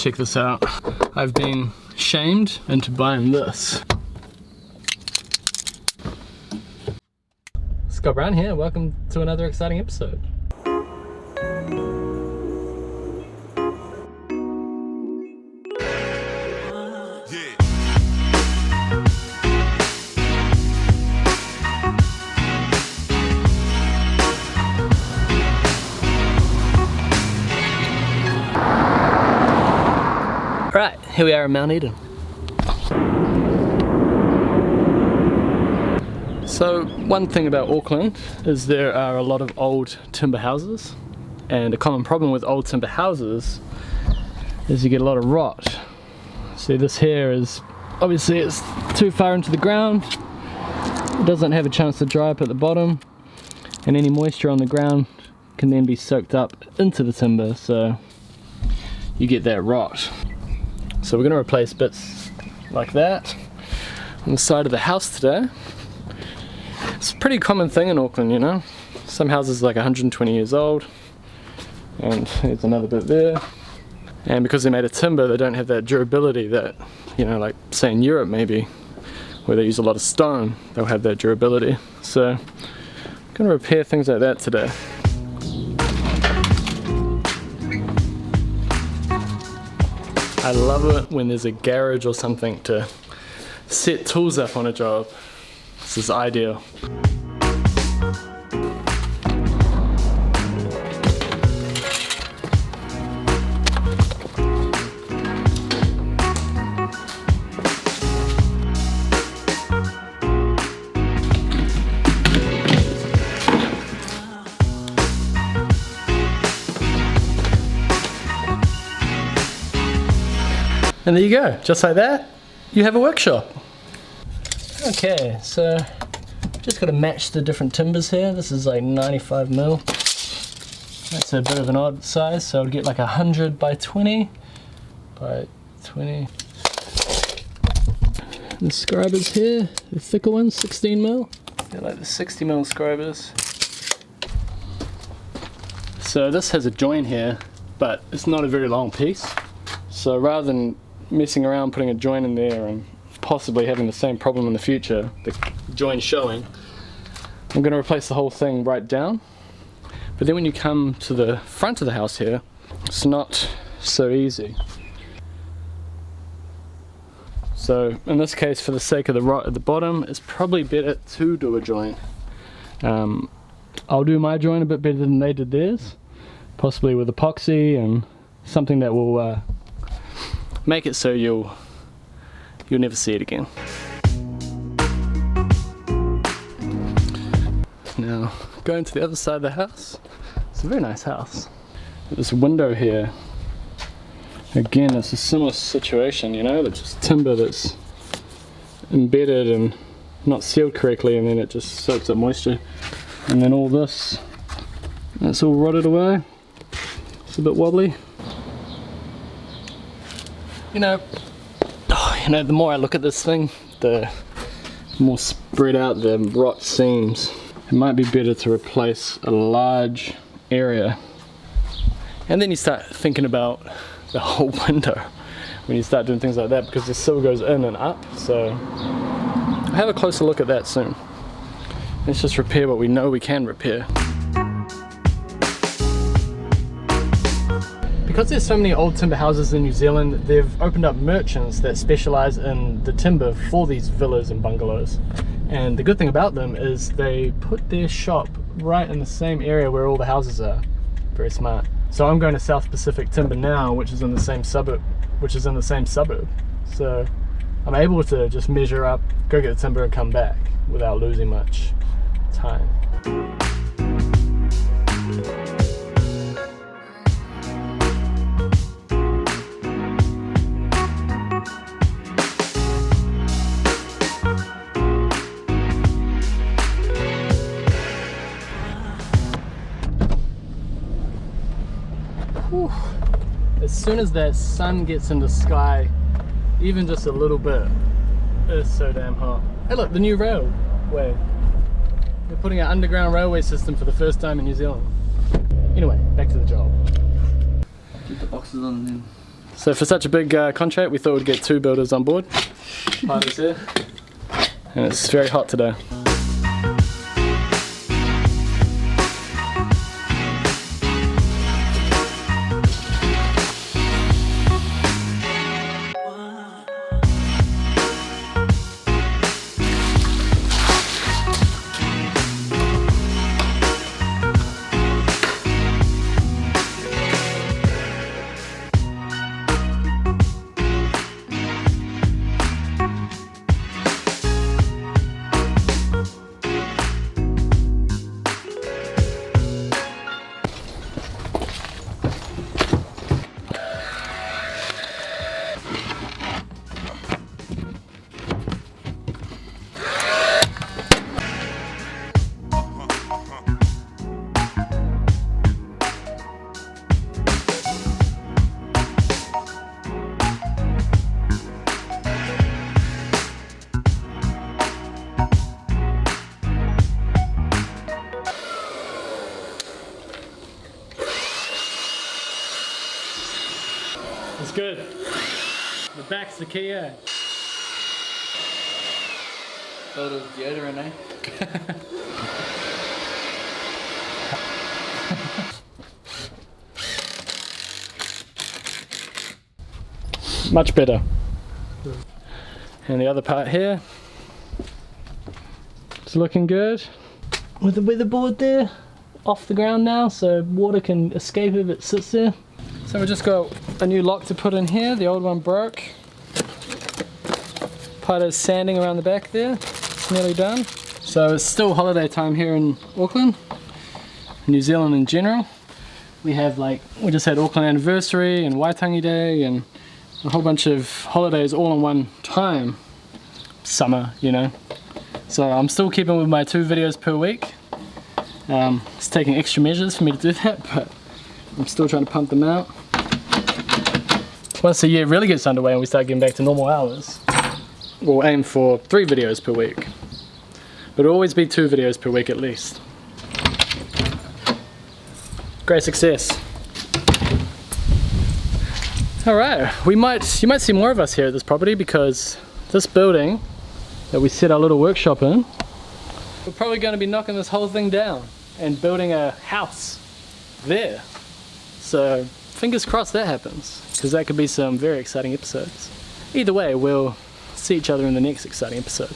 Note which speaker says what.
Speaker 1: check this out. I've been shamed into buying this. Scott Brown here, welcome to another exciting episode. Right, here we are in Mount Eden. So one thing about Auckland is there are a lot of old timber houses, and a common problem with old timber houses is you get a lot of rot. See, this here is obviously it's too far into the ground, it doesn't have a chance to dry up at the bottom, and any moisture on the ground can then be soaked up into the timber, so you get that rot. So we're going to replace bits like that on the side of the house today. It's a pretty common thing in Auckland, you know. Some houses are like 120 years old, and there's another bit there. And because they're made of timber, they don't have that durability that, you know, like say in Europe maybe, where they use a lot of stone, they'll have that durability. So I'm going to repair things like that today. I love it when there's a garage or something to set tools up on a job. This is ideal. And there you go, just like that, you have a workshop. Okay, so just got to match the different timbers here. This is like 95mm. That's a bit of an odd size, so I'll get like 100 by 20 by 20. The scribers here, the thicker ones, 16mm. They're like the 60mm scribers. So this has a joint here, but it's not a very long piece. So rather than messing around putting a joint in there and possibly having the same problem in the future, the joint showing, I'm going to replace the whole thing right down. But then when you come to the front of the house here, it's not so easy. So in this case, for the sake of the rot at the bottom, it's probably better to do a joint. I'll do my joint a bit better than they did theirs, possibly with epoxy and something that will make it so you'll never see it again. Now, going to the other side of the house, it's a very nice house. This window here, again, it's a similar situation, you know, it's just timber that's embedded and not sealed correctly, and then it just soaks up moisture. And then all this, that's all rotted away. It's a bit wobbly. You know, the more I look at this thing, the more spread out the rot seems. It might be better to replace a large area. And then you start thinking about the whole window when you start doing things like that, because the sill goes in and up. So I'll have a closer look at that soon. Let's just repair what we know we can repair. Because there's so many old timber houses in New Zealand, they've opened up merchants that specialise in the timber for these villas and bungalows. And the good thing about them is they put their shop right in the same area where all the houses are. Very smart. So I'm going to South Pacific Timber now, which is in the same suburb. So I'm able to just measure up, go get the timber and come back without losing much time. Whew. As soon as that sun gets in the sky, even just a little bit, it's so damn hot. Hey look, the new railway. They're putting an underground railway system for the first time in New Zealand. Anyway, back to the job.
Speaker 2: Keep the boxes on and then
Speaker 1: So for such a big contract, we thought we'd get 2 builders on board. Party's here. And it's very hot today. It's good. The Baxter Care.
Speaker 2: Sort of deodorant, eh?
Speaker 1: Much better. And the other part here, it's looking good. With the weatherboard there, off the ground now, so water can escape if it sits there. So we just got a new lock to put in here, the old one broke. Part is sanding around the back there, it's nearly done. So it's still holiday time here in Auckland, New Zealand in general. We have we just had Auckland anniversary and Waitangi Day and a whole bunch of holidays all in one time. Summer, you know. So I'm still keeping with my 2 videos per week. It's taking extra measures for me to do that, but I'm still trying to pump them out. Once the year really gets underway and we start getting back to normal hours, we'll aim for 3 videos per week. But it'll always be 2 videos per week at least. Great success. Alright, you might see more of us here at this property because this building that we set our little workshop in, we're probably going to be knocking this whole thing down and building a house there. So fingers crossed that happens, because that could be some very exciting episodes. Either way, we'll see each other in the next exciting episode.